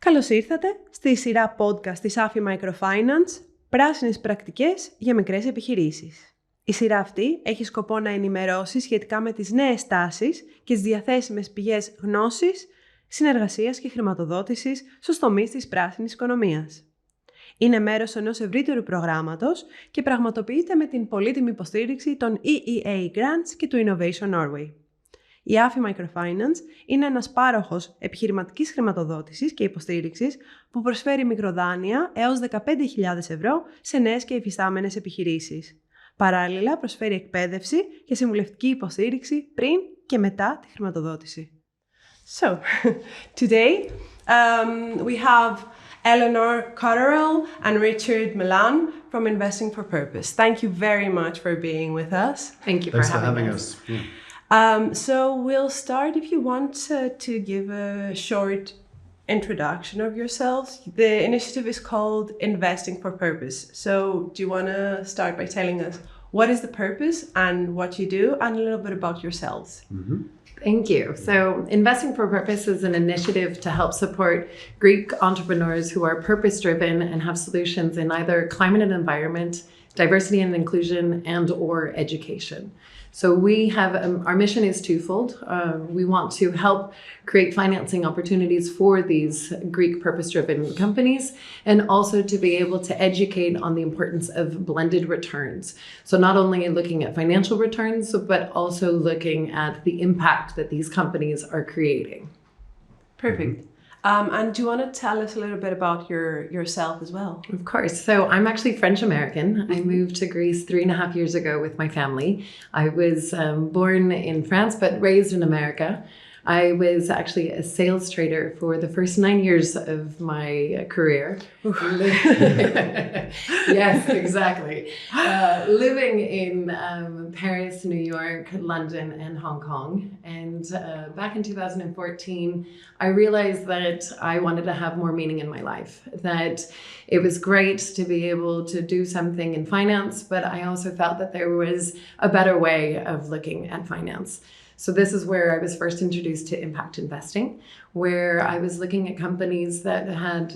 Καλώς ήρθατε στη σειρά podcast της AFI Microfinance, Πράσινες Πρακτικές για Μικρές Επιχειρήσεις. Η σειρά αυτή έχει σκοπό να ενημερώσει σχετικά με τις νέες τάσεις και τις διαθέσιμες πηγές γνώσης, συνεργασίας και χρηματοδότησης στους τομείς της πράσινης οικονομίας. Είναι μέρος ενός ευρύτερου προγράμματος και πραγματοποιείται με την πολύτιμη υποστήριξη των EEA Grants και του Innovation Norway. Η AFI Microfinance είναι ένας πάροχος επιχειρηματικής χρηματοδότησης και υποστήριξης που προσφέρει μικροδάνεια έως 15.000 ευρώ σε νέες και υφιστάμενες επιχειρήσεις. Παράλληλα, προσφέρει εκπαίδευση και συμβουλευτική υποστήριξη πριν και μετά τη χρηματοδότηση. So, today we have Eleonore, Cottarel and Richard Mullane from Investing for Purpose. Thank you very much for being with us. Thank you for having us. Yeah. So we'll start if you want to give a short introduction of yourselves. The initiative is called Investing for Purpose. So do you want to start by telling us what is the purpose and what you do and a little bit about yourselves? Mm-hmm. Thank you. So Investing for Purpose is an initiative to help support Greek entrepreneurs who are purpose-driven and have solutions in either climate and environment, diversity and inclusion, and or education. So we have, our mission is twofold. We want to help create financing opportunities for these Greek purpose-driven companies and also to be able to educate on the importance of blended returns. So not only looking at financial returns, but also looking at the impact that these companies are creating. Perfect. And do you want to tell us a little bit about yourself as well? Of course. So I'm actually French-American. I moved to Greece 3.5 years ago with my family. I was born in France, but raised in America. I was actually a sales trader for the first 9 years of my career. Yes, exactly. Living in Paris, New York, London, and Hong Kong. And back in 2014, I realized that I wanted to have more meaning in my life, that it was great to be able to do something in finance, but I also felt that there was a better way of looking at finance. So this is where I was first introduced to impact investing, where I was looking at companies that had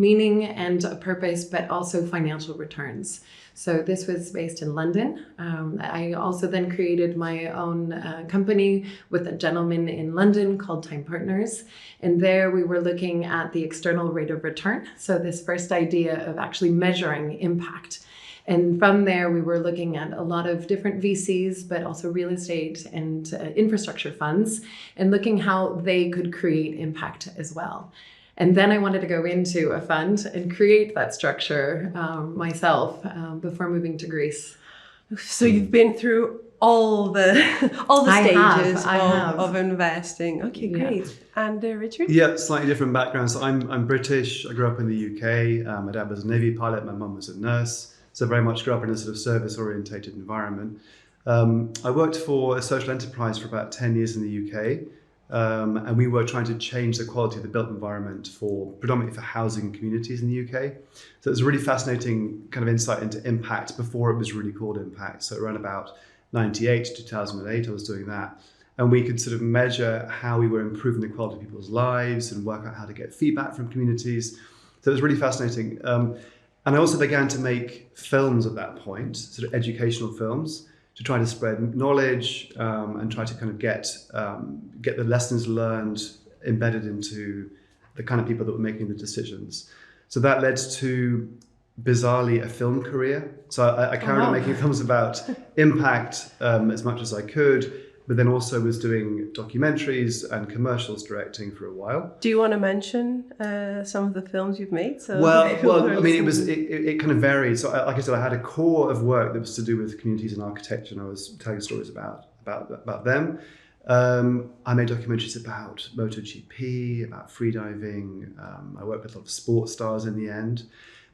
meaning and a purpose, but also financial returns. So this was based in London. I also then created my own company with a gentleman in London called Time Partners. And there we were looking at the external rate of return. So this first idea of actually measuring impact. And from there, we were looking at a lot of different VCs, but also real estate and infrastructure funds, and looking how they could create impact as well. And then I wanted to go into a fund and create that structure myself before moving to Greece. So you've been through all the stages of investing. Okay, great. Yeah. And Richard? Yeah, slightly different background. So I'm British. I grew up in the UK. My dad was a Navy pilot. My mum was a nurse. So very much grew up in a sort of service-orientated environment. I worked for a social enterprise for about 10 years in the UK, and we were trying to change the quality of the built environment predominantly for housing communities in the UK. So it was a really fascinating kind of insight into impact before it was really called impact. So around about 98 to 2008, I was doing that. And we could sort of measure how we were improving the quality of people's lives and work out how to get feedback from communities. So it was really fascinating. And I also began to make films at that point, sort of educational films, to try to spread knowledge and try to kind of get the lessons learned embedded into the kind of people that were making the decisions. So that led to, bizarrely, a film career. So I carried on making films about impact as much as I could, but then also was doing documentaries and commercials directing for a while. Do you want to mention some of the films you've made? So well, I mean, it kind of varied. So like I said, I had a core of work that was to do with communities and architecture, and I was telling stories about them. I made documentaries about MotoGP, about freediving. I worked with a lot of sports stars in the end.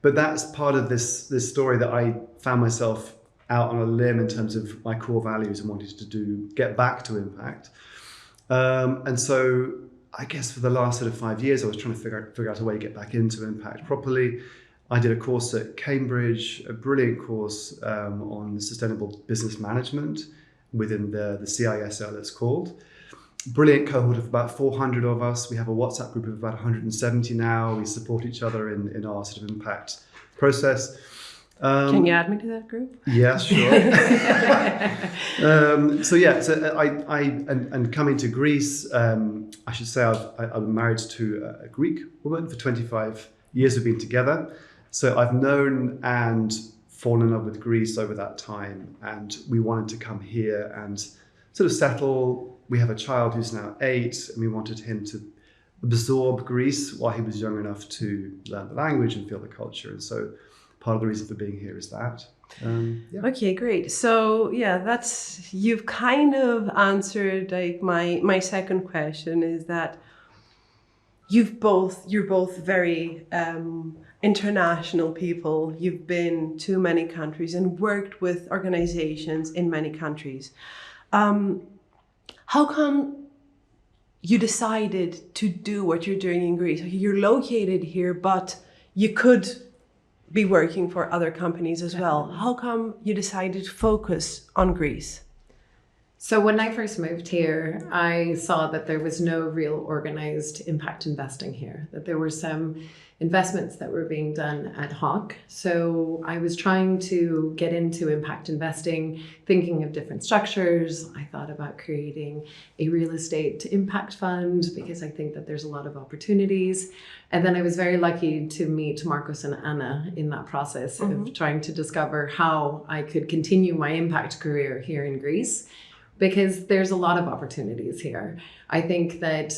But that's part of this story that I found myself out on a limb in terms of my core values and wanted to get back to impact. And so I guess for the last sort of 5 years, I was trying to figure out a way to get back into impact properly. I did a course at Cambridge, a brilliant course on sustainable business management within the CISL, it's called. brilliant cohort of about 400 of us. We have a WhatsApp group of about 170 now. We support each other in our sort of impact process. Can you add me to that group? Yeah, sure. And coming to Greece, I should say I'm married to a Greek woman for 25 years. We've been together. So I've known and fallen in love with Greece over that time. And we wanted to come here and sort of settle. We have a child who's now 8, and we wanted him to absorb Greece while he was young enough to learn the language and feel the culture. And so part of the reason for being here is that. Okay, great. So you've kind of answered like my second question is that you're both very international people. You've been to many countries and worked with organizations in many countries. How come you decided to do what you're doing in Greece? You're located here, but you could be working for other companies as well. How come you decided to focus on Greece? So when I first moved here, I saw that there was no real organized impact investing here, that there were some investments that were being done ad hoc. So I was trying to get into impact investing, thinking of different structures. I thought about creating a real estate impact fund because I think that there's a lot of opportunities. And then I was very lucky to meet Marcos and Anna in that process of trying to discover how I could continue my impact career here in Greece, because there's a lot of opportunities here. I think that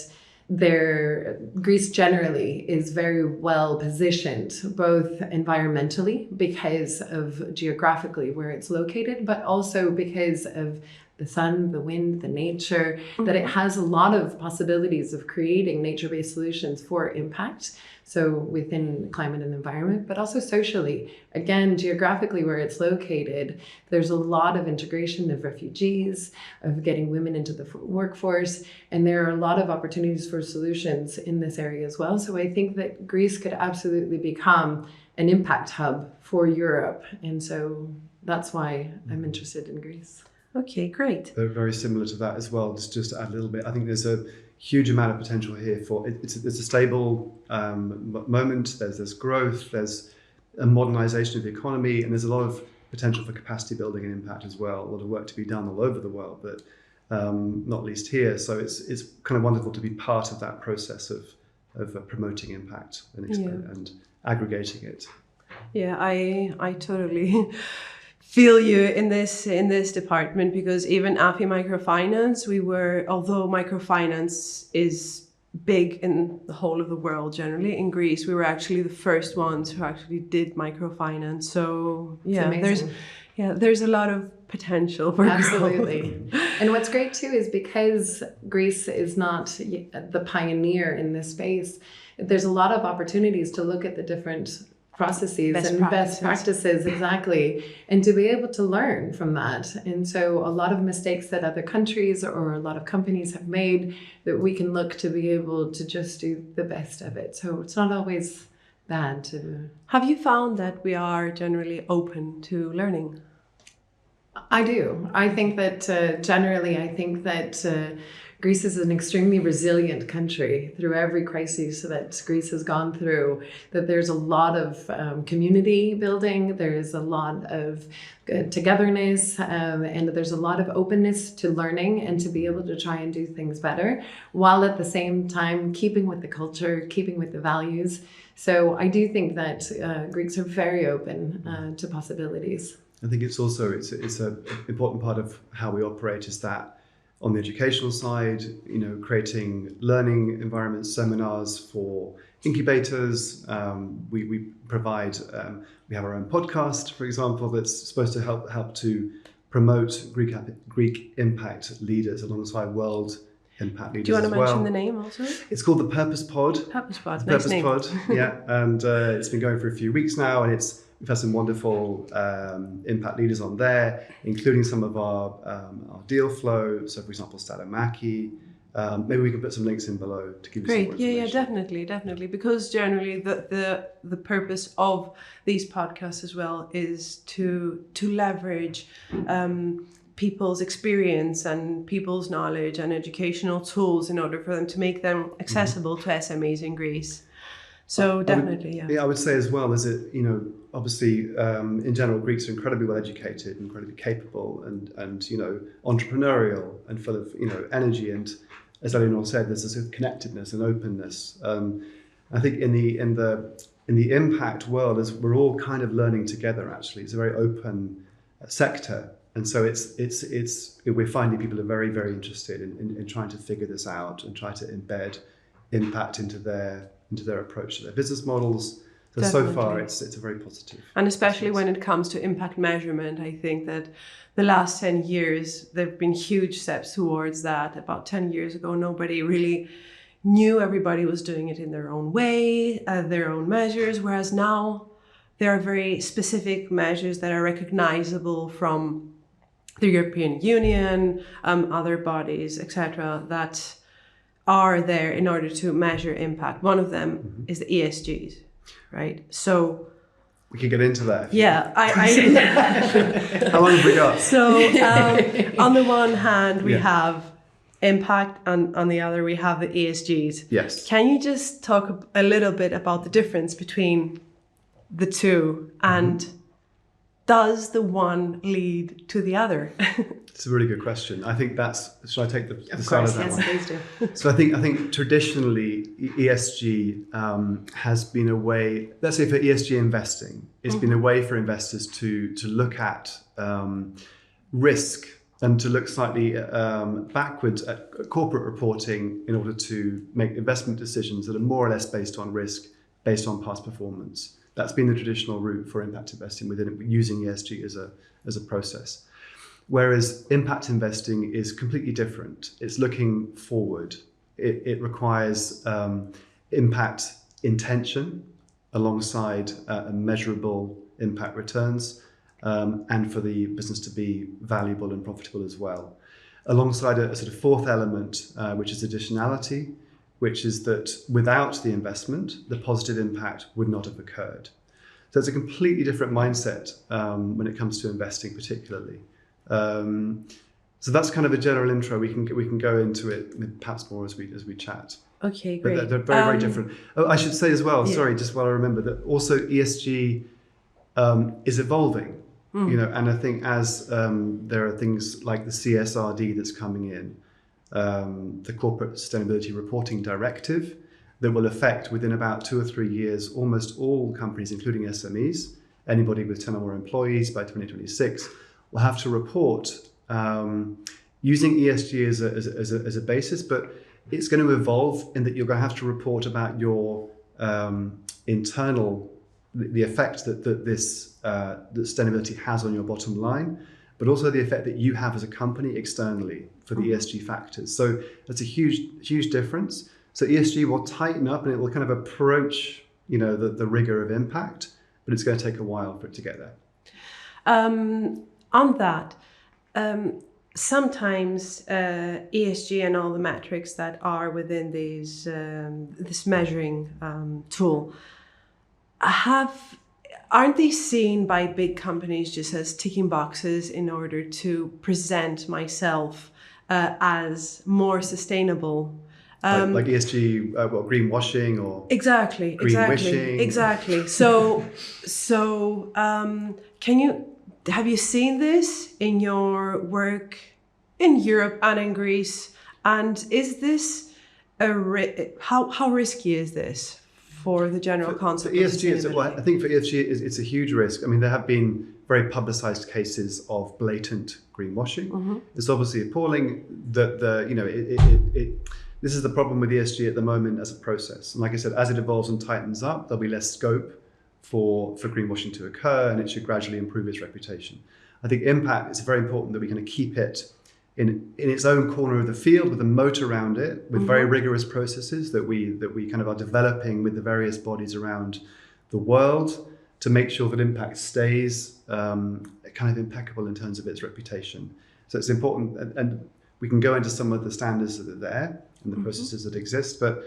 Greece generally is very well positioned, both environmentally because of geographically where it's located, but also because of the sun, the wind, the nature, that it has a lot of possibilities of creating nature-based solutions for impact. So within climate and environment, but also socially. Again, geographically where it's located, there's a lot of integration of refugees, of getting women into the workforce, and there are a lot of opportunities for solutions in this area as well. So I think that Greece could absolutely become an impact hub for Europe. And so that's why I'm interested in Greece. Okay, great. They're very similar to that as well. Just to add a little bit, I think there's a huge amount of potential here for it's a stable moment. There's growth. There's a modernization of the economy, and there's a lot of potential for capacity building and impact as well. A lot of work to be done all over the world, but not least here. So it's kind of wonderful to be part of that process of promoting impact and aggregating it. Yeah, I totally feel you in this department, because even AFI Microfinance, although microfinance is big in the whole of the world generally, in Greece we were actually the first ones who actually did microfinance. So there's a lot of potential for absolutely growth. And what's great too is because Greece is not the pioneer in this space, there's a lot of opportunities to look at the different processes best practices, exactly, and to be able to learn from that. And so a lot of mistakes that other countries or a lot of companies have made, that we can look to be able to just do the best of it. So it's not always bad to... Have you found that we are generally open to learning? I do. I think that generally, Greece is an extremely resilient country through every crisis that Greece has gone through, that there's a lot of community building, there's a lot of togetherness, and there's a lot of openness to learning and to be able to try and do things better, while at the same time keeping with the culture, keeping with the values. So I do think that Greeks are very open to possibilities. I think it's an important part of how we operate is that on the educational side, creating learning environments, seminars for incubators. We provide, we have our own podcast, for example, that's supposed to help to promote Greek impact leaders alongside world impact leaders. Do you want to mention well. The name also? It's called the Purpose Pod. Purpose Pod, nice name. Purpose Pod, yeah. And it's been going for a few weeks now, and we've had some wonderful impact leaders on there, including some of our deal flow. So, for example, Statomaki. Maybe we can put some links in below to give you some more information. Yeah, definitely. Because generally, the purpose of these podcasts as well is to leverage people's experience and people's knowledge and educational tools in order for them to make them accessible to SMEs in Greece. So definitely, I would say as well is it, obviously in general, Greeks are incredibly well educated, incredibly capable, and entrepreneurial and full of energy. And as Eleonore said, there's this connectedness and openness. I think in the impact world, as we're all kind of learning together. Actually, it's a very open sector, and so we're finding people are very, very interested in trying to figure this out and try to embed impact into their approach to their business models. So far, it's a very positive. And especially when it comes to impact measurement, I think that the last 10 years, there have been huge steps towards that. About 10 years ago, nobody really knew. Everybody was doing it in their own way, their own measures, whereas now there are very specific measures that are recognizable from the European Union, other bodies, etc., that are there in order to measure impact. One of them is the ESGs, right? So we can get into that. Yeah, How long have we got? So on the one hand, we have impact, and on the other, we have the ESGs. Yes. Can you just talk a little bit about the difference between the two, and does the one lead to the other? It's a really good question. I think should I take the start of that one? Yes, please do. So I think traditionally ESG has been a way, let's say for ESG investing, it's been a way for investors to look at risk and to look slightly backwards at corporate reporting in order to make investment decisions that are more or less based on risk, based on past performance. That's been the traditional route for impact investing using ESG as a process. Whereas impact investing is completely different. It's looking forward. It requires impact intention alongside measurable impact returns, and for the business to be valuable and profitable as well. Alongside a sort of fourth element, which is additionality, which is that without the investment, the positive impact would not have occurred. So it's a completely different mindset when it comes to investing particularly. So that's kind of a general intro. We can go into it perhaps more as we chat. Okay, great. But they're very, very different. Oh, I should say as well, sorry, just while I remember, that also ESG is evolving. And I think as there are things like the CSRD that's coming in, the Corporate Sustainability Reporting Directive, that will affect within about 2 or 3 years almost all companies, including SMEs. Anybody with 10 or more employees by 2026 will have to report using ESG as a basis, but it's going to evolve in that you're going to have to report about your internal, the effect that sustainability has on your bottom line, but also the effect that you have as a company externally for the ESG factors. So that's a huge difference. So ESG will tighten up and it will kind of approach, the rigor of impact, but it's going to take a while for it to get there. On that, sometimes ESG and all the metrics that are within this measuring tool aren't they seen by big companies just as ticking boxes in order to present myself as more sustainyou like ESG, greenwashing or exactly. So have you seen this in your work in Europe and in Greece? And is this how risky is this for the general concept? For ESG, I think for ESG, it's a huge risk. I mean, there have been very publicized cases of blatant greenwashing. It's obviously appalling that this is the problem with ESG at the moment as a process. And like I said, as it evolves and tightens up, there'll be less scope for greenwashing to occur, and it should gradually improve its reputation. I think impact, it's very important that we kind of keep it in its own corner of the field with a moat around it, with very rigorous processes that we kind of are developing with the various bodies around the world to make sure that impact stays kind of impeccable in terms of its reputation. So it's important, and we can go into some of the standards that are there and the processes that exist, but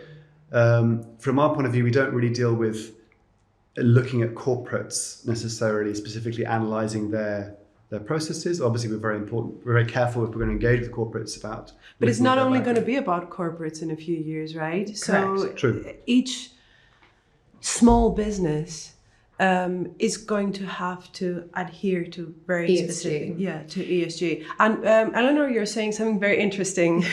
from our point of view, we don't really deal with looking at corporates necessarily, specifically analysing their their processes. Obviously, we're very careful if we're going to engage with corporates about. But it's not only going to be about corporates in a few years, right? Correct. So True. Each small business is going to have to adhere to very ESG. specific, to ESG. And Eleanor, you're saying something very interesting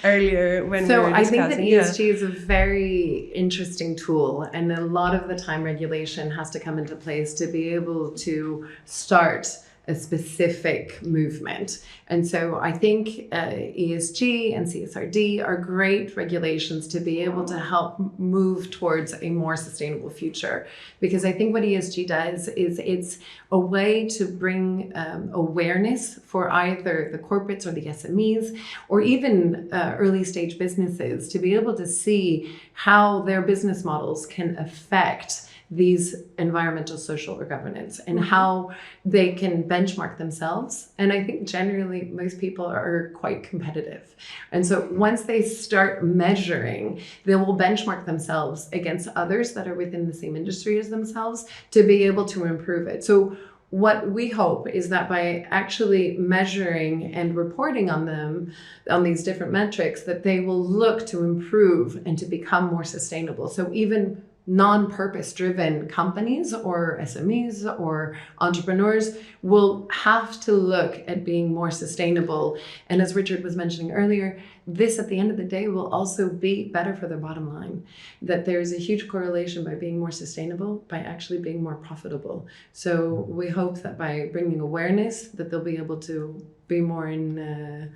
earlier when we were discussing. So I think that ESG is a very interesting tool, and a lot of the time regulation has to come into place to be able to start a specific movement. And so I think ESG and CSRD are great regulations to be able to help move towards a more sustainable future. Because I think what ESG does is it's a way to bring awareness for either the corporates or the SMEs, or even early stage businesses, to be able to see how their business models can affect these environmental, social, or governance, and how they can benchmark themselves. And I think generally most people are quite competitive. And so once they start measuring, they will benchmark themselves against others that are within the same industry as themselves to be able to improve it. So what we hope is that by actually measuring and reporting on them, on these different metrics, that they will look to improve and to become more sustainable. So even non-purpose driven companies or SMEs or entrepreneurs will have to look at being more sustainable. And as Richard was mentioning earlier, this at the end of the day will also be better for their bottom line. That there's a huge correlation by being more sustainable, by actually being more profitable. So we hope that by bringing awareness, that they'll be able to be more in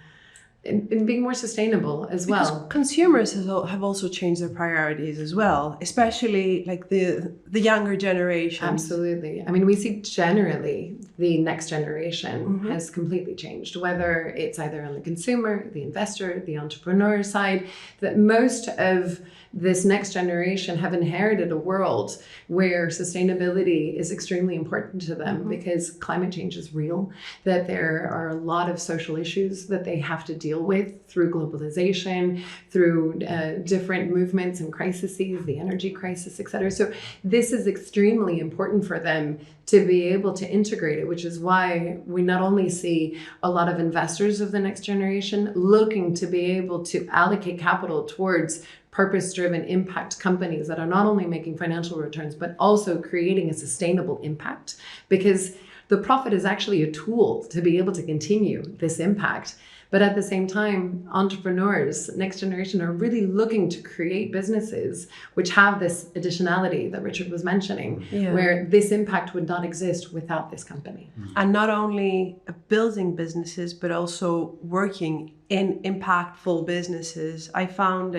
being more sustainable as well. Because consumers have also changed their priorities as well, especially like the younger generation. Absolutely. I mean, we see generally the next generation has completely changed, whether it's either on the consumer, the investor, the entrepreneur side, that most of this next generation have inherited a world where sustainability is extremely important to them because climate change is real, that there are a lot of social issues that they have to deal with through globalization, through different movements and crises, the energy crisis, etc. So this is extremely important for them to be able to integrate it, which is why we not only see a lot of investors of the next generation looking to be able to allocate capital towards purpose-driven impact companies that are not only making financial returns, but also creating a sustainable impact, because the profit is actually a tool to be able to continue this impact. But at the same time, entrepreneurs, next generation, are really looking to create businesses which have this additionality that Richard was mentioning, where this impact would not exist without this company. And not only building businesses, but also working in impactful businesses. I found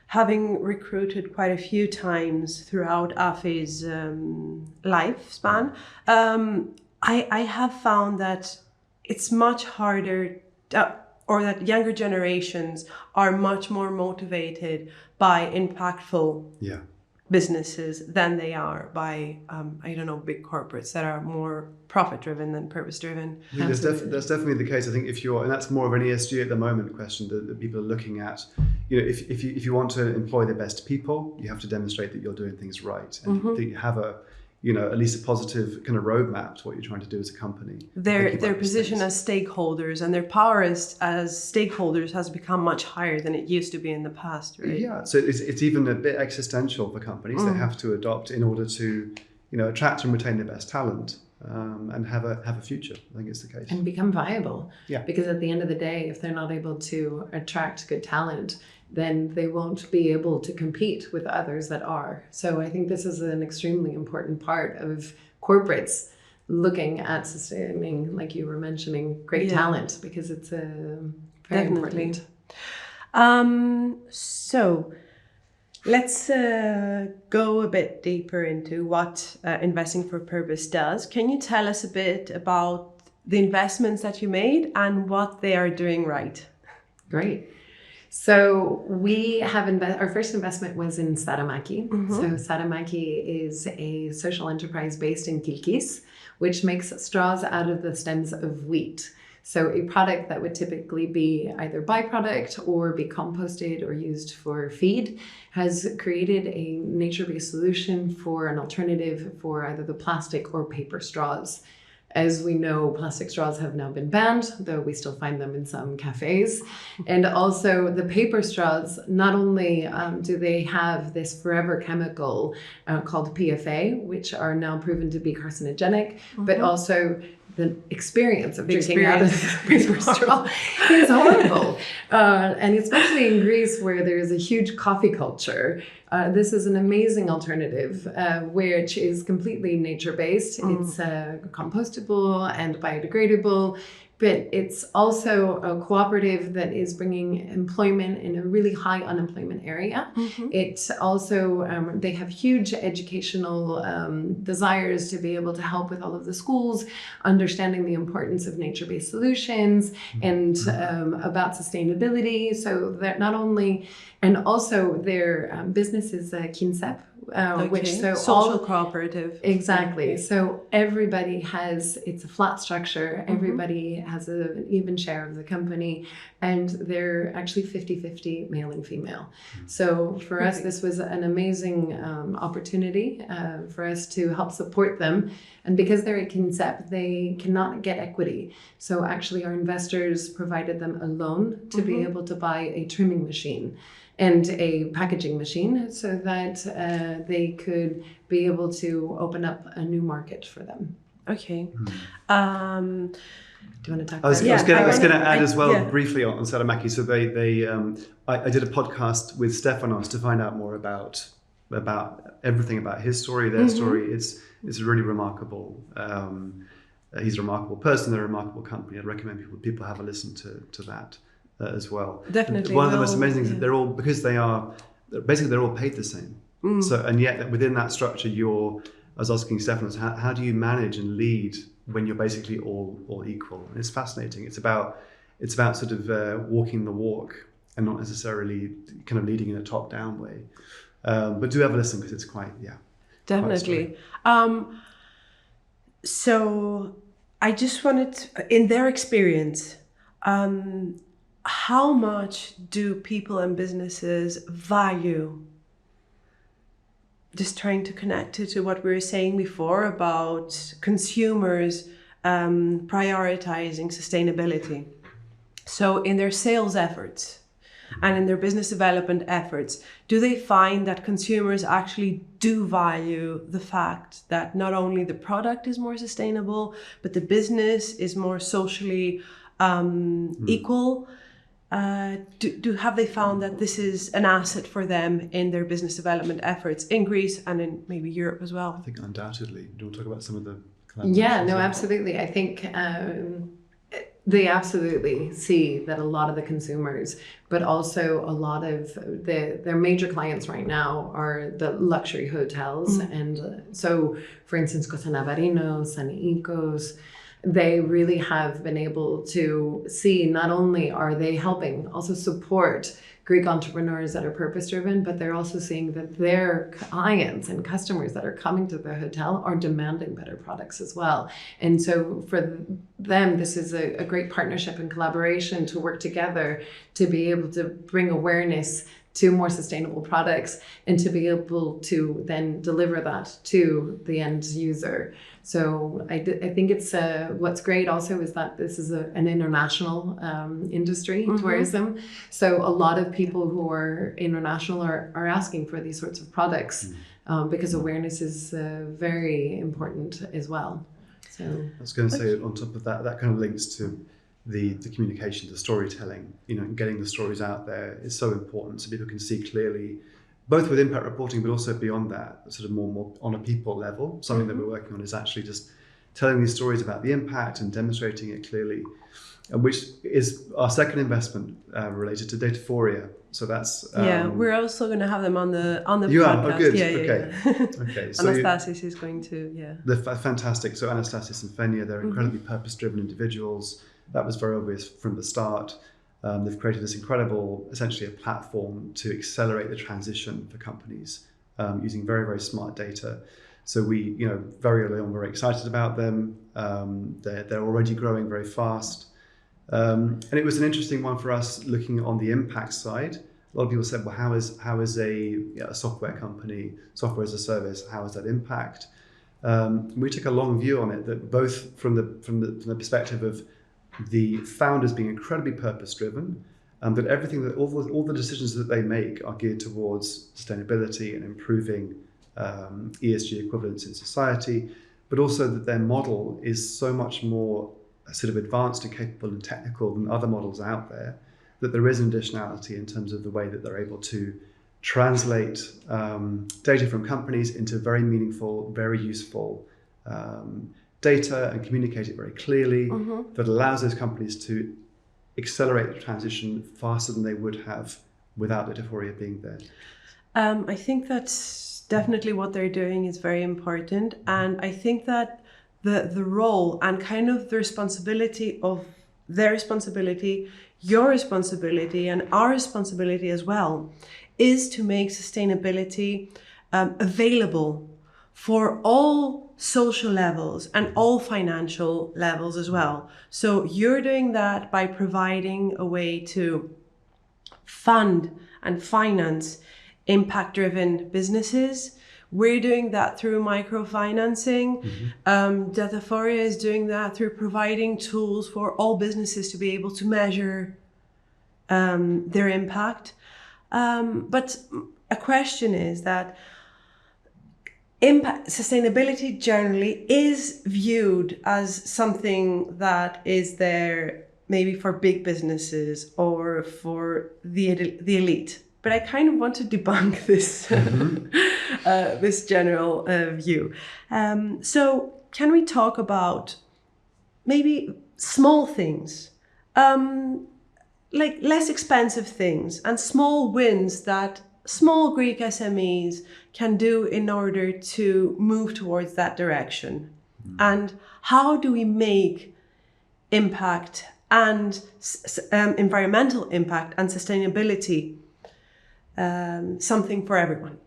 having recruited quite a few times throughout AFI's lifespan, I have found that it's much harder, or that younger generations are much more motivated by impactful businesses than they are by, big corporates that are more profit-driven than purpose-driven. I think that's definitely the case. I think and that's more of an ESG at the moment question that people are looking at. You know, if you want to employ the best people, you have to demonstrate that you're doing things right, and that you have at least a positive kind of roadmap to what you're trying to do as a company. Their position as stakeholders and their power as stakeholders has become much higher than it used to be in the past, right? Yeah, so it's even a bit existential for companies. They have to adopt in order to, attract and retain the best talent. And have a future. I think it's the case. And become viable. Yeah. Because at the end of the day, if they're not able to attract good talent, then they won't be able to compete with others that are. So I think this is an extremely important part of corporates looking at sustaining, like you were mentioning, great talent, because it's very important. So let's go a bit deeper into what Investing for Purpose does. Can you tell us a bit about the investments that you made and what they are doing right? Great. So we have our first investment was in Saramaki. So Saramaki is a social enterprise based in Kilkis, which makes straws out of the stems of wheat. So a product that would typically be either byproduct or be composted or used for feed has created a nature-based solution for an alternative for either the plastic or paper straws. As we know, plastic straws have now been banned, though we still find them in some cafes. And also the paper straws, not only do they have this forever chemical called PFA, which are now proven to be carcinogenic, but also the experience of drinking out of a paper straw is horrible. And especially in Greece, where there's a huge coffee culture, this is an amazing alternative, which is completely nature-based. It's compostable and biodegradable, but it's also a cooperative that is bringing employment in a really high unemployment area. It's also, they have huge educational desires to be able to help with all of the schools, understanding the importance of nature-based solutions and about sustainability. So that not only, and also their business is Kinsep, which so social cooperative. Exactly. So everybody has, it's a flat structure. Everybody has an even share of the company, and they're actually 50-50 male and female. So for us, this was an amazing opportunity for us to help support them. And because they're a Kinsep, they cannot get equity. So actually our investors provided them a loan to be able to buy a trimming machine and a packaging machine so that they could be able to open up a new market for them. Okay. Do you want to talk about I was going to add as well briefly on Salamaki. So I did a podcast with Stefanos to find out more about everything about his story, their story. It's really remarkable. He's a remarkable person. They're a remarkable company. I'd recommend people have a listen to that. As well. Definitely. One of the most amazing things is they're all, because they're all paid the same. So, and yet within that structure, I was asking Stefanos, how do you manage and lead when you're basically all equal? And it's fascinating. It's about sort of walking the walk and not necessarily kind of leading in a top-down way. But do have a listen, because it's quite, definitely. So I just wanted, in their experience, how much do people and businesses value, just trying to connect it to what we were saying before about consumers prioritizing sustainability? So in their sales efforts and in their business development efforts, do they find that consumers actually do value the fact that not only the product is more sustainable, but the business is more socially equal? Have they found that this is an asset for them in their business development efforts in Greece and in maybe Europe as well? I think undoubtedly. Do you want to talk about some of the absolutely. I think they absolutely see that a lot of the consumers, but also a lot of their major clients right now are the luxury hotels. And so, for instance, Cottarel, Sanikos, they really have been able to see not only are they helping also support Greek entrepreneurs that are purpose-driven, but they're also seeing that their clients and customers that are coming to their hotel are demanding better products as well. And so for them, this is a great partnership and collaboration to work together to be able to bring awareness to more sustainable products and to be able to then deliver that to the end user. So I think it's what's great also is that this is an international industry, tourism. So a lot of people who are international are asking for these sorts of products because awareness is very important as well. So I was going to say, on top of that kind of links to the communication, the storytelling, getting the stories out there is so important so people can see clearly, both with impact reporting, but also beyond that, sort of more on a people level. Something that we're working on is actually just telling these stories about the impact and demonstrating it clearly, which is our second investment related to Dataphoria. So that's we're also going to have them on the you podcast. Are? Oh, good. Yeah. Okay. So Anastasis is going to They're fantastic. So Anastasis and Fenia, they're incredibly purpose-driven individuals. That was very obvious from the start. They've created this incredible, essentially a platform to accelerate the transition for companies using very, very smart data. So we, very early on, we're excited about them. They're already growing very fast. And it was an interesting one for us looking on the impact side. A lot of people said, well, how is a software company, software as a service, how is that impact? We took a long view on it, that both from the perspective of the founders being incredibly purpose-driven, that everything that all the decisions that they make are geared towards sustainability and improving ESG equivalence in society, but also that their model is so much more sort of advanced and capable and technical than other models out there, that there is an additionality in terms of the way that they're able to translate data from companies into very meaningful, very useful data and communicate it very clearly, that allows those companies to accelerate the transition faster than they would have without Dataforia being there. I think that's definitely what they're doing is very important. And I think that the role and kind of the responsibility of their responsibility, your responsibility, and our responsibility as well is to make sustainability available for all social levels and all financial levels as well. So you're doing that by providing a way to fund and finance impact-driven businesses. We're doing that through microfinancing. Dataforia is doing that through providing tools for all businesses to be able to measure their impact. But a question is that sustainability generally is viewed as something that is there maybe for big businesses or for the elite. But I kind of want to debunk this this general view. So can we talk about maybe small things, like less expensive things and small wins that small Greek SMEs can do in order to move towards that direction? And how do we make impact and environmental impact and sustainability something for everyone?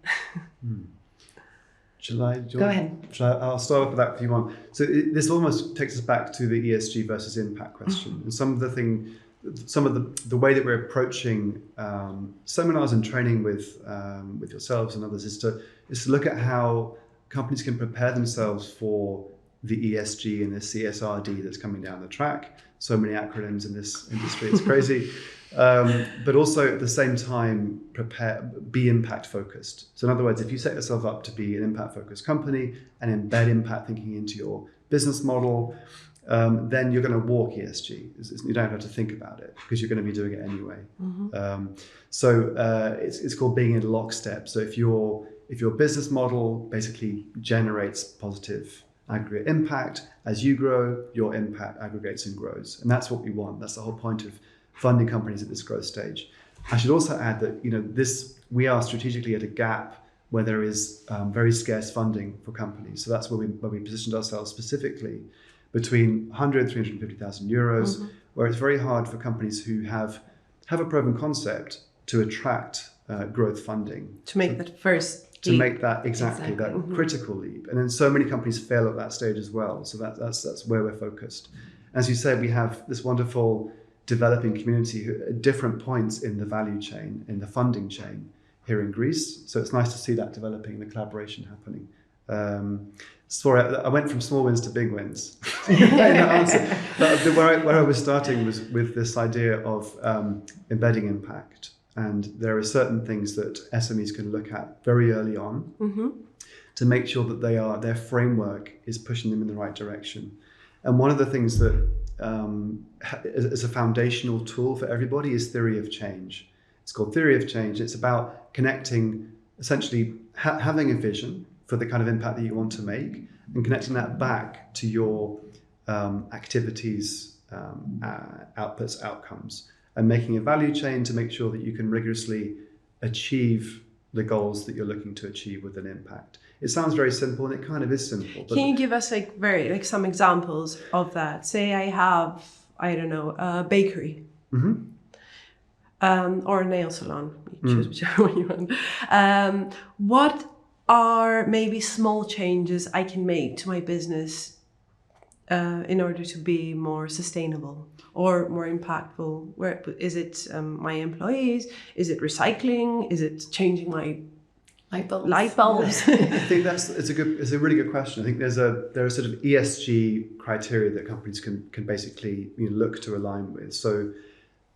Go ahead. I'll start off with that if you want. So this almost takes us back to the ESG versus impact question. And some of the way that we're approaching seminars and training with yourselves and others is to look at how companies can prepare themselves for the ESG and the CSRD that's coming down the track. So many acronyms in this industry, it's crazy. But also at the same time, be impact focused. So in other words, if you set yourself up to be an impact focused company and embed impact thinking into your business model, then you're going to walk ESG. You don't have to think about it because you're going to be doing it anyway. It's called being in lockstep. So if your business model basically generates positive aggregate impact, as you grow, your impact aggregates and grows. And that's what we want. That's the whole point of funding companies at this growth stage. I should also add that we are strategically at a gap where there is very scarce funding for companies. So that's where we positioned ourselves specifically between 100, 350,000 euros, where it's very hard for companies who have a proven concept to attract growth funding. To make that first leap. To make that, exactly. That critical leap. And then so many companies fail at that stage as well. So that's where we're focused. As you said, we have this wonderful developing community who at different points in the value chain, in the funding chain here in Greece. So it's nice to see that developing, the collaboration happening. Sorry, I went from small wins to big wins. Where I was starting was with this idea of embedding impact. And there are certain things that SMEs can look at very early on to make sure that their framework is pushing them in the right direction. And one of the things that as a foundational tool for everybody is theory of change. It's called theory of change. It's about connecting, essentially having a vision for the kind of impact that you want to make and connecting that back to your activities, outputs, outcomes, and making a value chain to make sure that you can rigorously achieve the goals that you're looking to achieve with an impact. It sounds very simple, and it kind of is simple. But can you give us some examples of that? Say I have, a bakery or a nail salon. You choose whichever one you want. What are maybe small changes I can make to my business in order to be more sustainable or more impactful? Where is it my employees? Is it recycling? Is it changing my Light bulbs. Light bulbs. I think it's a really good question. I think there are sort of ESG criteria that companies can basically look to align with. So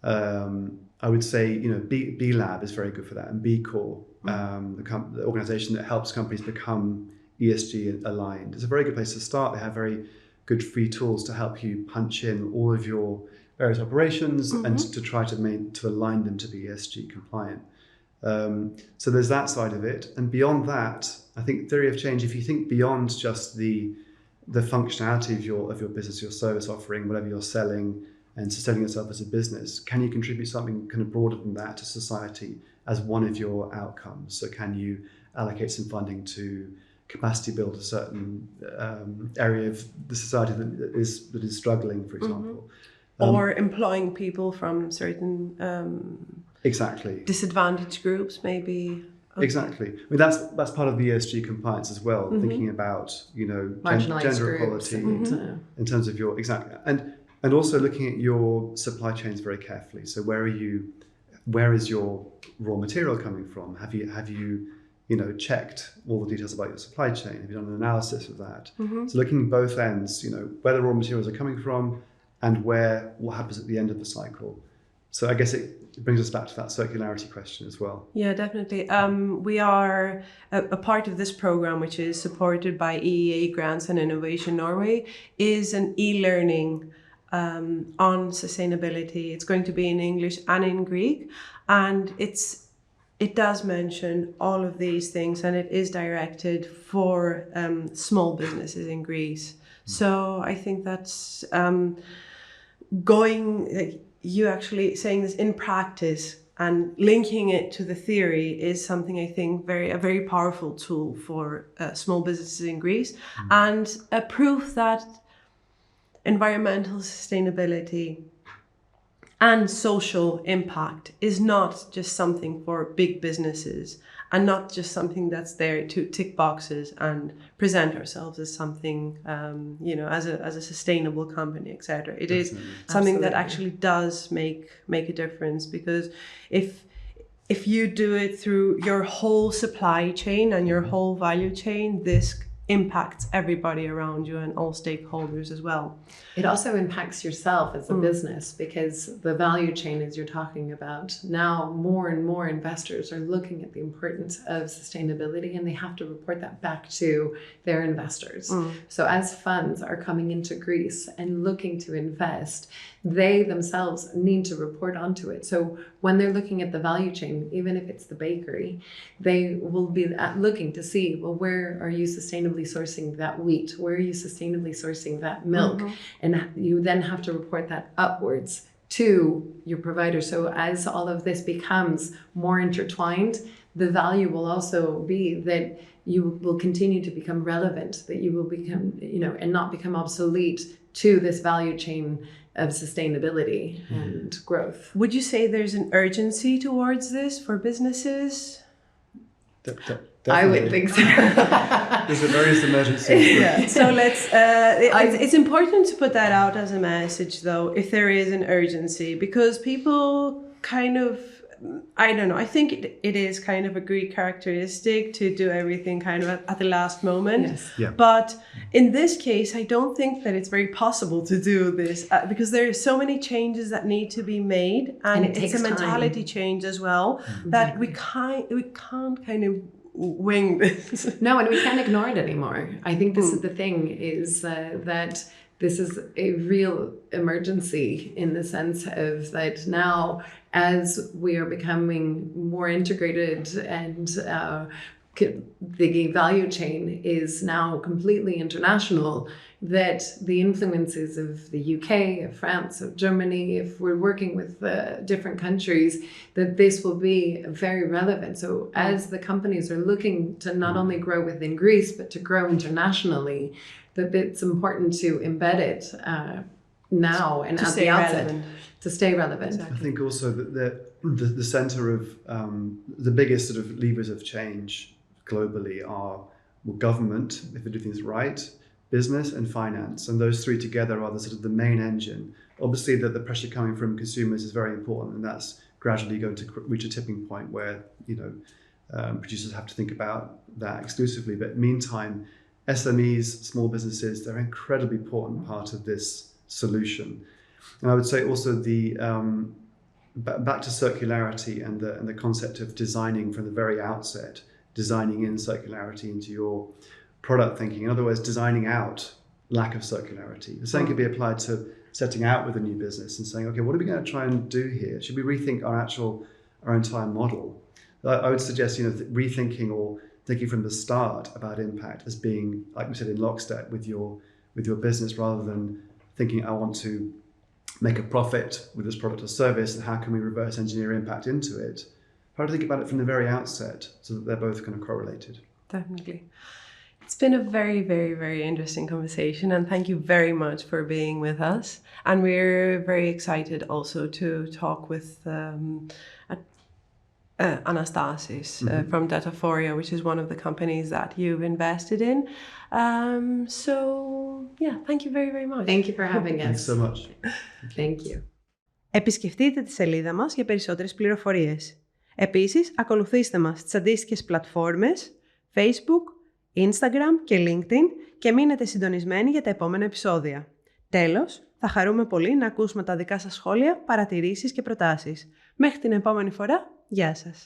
I would say B Lab is very good for that, and B Corp, the organization that helps companies become ESG aligned. It's a very good place to start. They have very good free tools to help you punch in all of your various operations and to try to align them to be ESG compliant. So there's that side of it, and beyond that, I think theory of change. If you think beyond just the functionality of your business, your service offering, whatever you're selling, and sustaining yourself as a business, can you contribute something kind of broader than that to society as one of your outcomes? So can you allocate some funding to capacity build a certain area of the society that is struggling, for example, or employing people from certain exactly disadvantaged groups, maybe. Okay. Exactly. I mean, that's part of the ESG compliance as well. Thinking about gender equality in terms of your and also looking at your supply chains very carefully. So where is your raw material coming from? Have you checked all the details about your supply chain? Have you done an analysis of that? So looking at both ends, where the raw materials are coming from and what happens at the end of the cycle. So I guess it brings us back to that circularity question as well. Yeah, definitely. We are a part of this program, which is supported by EEA Grants and Innovation Norway, is an e-learning on sustainability. It's going to be in English and in Greek, and it does mention all of these things, and it is directed for small businesses in Greece. So I think that's you actually saying this in practice and linking it to the theory is something I think a very powerful tool for small businesses in Greece, and a proof that environmental sustainability and social impact is not just something for big businesses and not just something that's there to tick boxes and present ourselves as something, as a sustainable company, etc. It is something that actually does make a difference, because if you do it through your whole supply chain and your whole value chain, this impacts everybody around you and all stakeholders as well. It also impacts yourself as a business, because the value chain, as you're talking about, now more and more investors are looking at the importance of sustainability, and they have to report that back to their investors. So as funds are coming into Greece and looking to invest, they themselves need to report onto it. So when they're looking at the value chain, even if it's the bakery, they will be looking to see, well, where are you sustainably sourcing that wheat? Where are you sustainably sourcing that milk? And you then have to report that upwards to your provider. So as all of this becomes more intertwined, the value will also be that you will continue to become relevant, that you will become, and not become obsolete to this value chain of sustainability and growth. Would you say there's an urgency towards this for businesses? I would think so. There's a various emergencies. Yeah. So let's. It's important to put that out as a message, though, if there is an urgency, because people kind of, I don't know. I think it is kind of a Greek characteristic to do everything kind of at the last moment. Yes. Yeah. But in this case, I don't think that it's very possible to do this because there are so many changes that need to be made, and it's a mentality change as well that we can't kind of wing this. No, and we can't ignore it anymore. I think this is the thing, is that this is a real emergency, in the sense of that now, as we are becoming more integrated and the value chain is now completely international, that the influences of the UK, of France, of Germany, if we're working with different countries, that this will be very relevant. So as the companies are looking to not only grow within Greece, but to grow internationally, that it's important to embed it now and at the outset to stay relevant. Exactly. I think also that the center of the biggest sort of levers of change globally are government, if they do things right, business and finance, and those three together are the sort of the main engine. Obviously, that the pressure coming from consumers is very important, and that's gradually going to reach a tipping point where producers have to think about that exclusively. But meantime, SMEs, small businesses, they're an incredibly important part of this solution. And I would say also back to circularity and the concept of designing from the very outset, designing in circularity into your product thinking. In other words, designing out lack of circularity. The same could be applied to setting out with a new business and saying, okay, what are we going to try and do here? Should we rethink our entire model? I would suggest, rethinking or thinking from the start about impact as being, like we said, in lockstep with your business, rather than thinking, I want to make a profit with this product or service, and how can we reverse engineer impact into it? How to think about it from the very outset so that they're both kind of correlated. Definitely. It's been a very, very, very interesting conversation, and thank you very much for being with us. And we're very excited also to talk with Anastasis from Dataphoria, which is one of the companies that you've invested in. So, yeah, thank you very, very much. Thank you for having us. Thanks so much. Thank you. Επισκεφτείτε τη σελίδα μας για περισσότερες πληροφορίες. Επίσης, ακολουθήστε μας στις αντίστοιχες πλατφόρμες Facebook, Instagram και LinkedIn και μείνετε συντονισμένοι για τα επόμενα επεισόδια. Τέλος, θα χαρούμε πολύ να ακούσουμε τα δικά σας σχόλια, παρατηρήσεις και προτάσεις. Μέχρι την επόμενη φορά, γεια σας!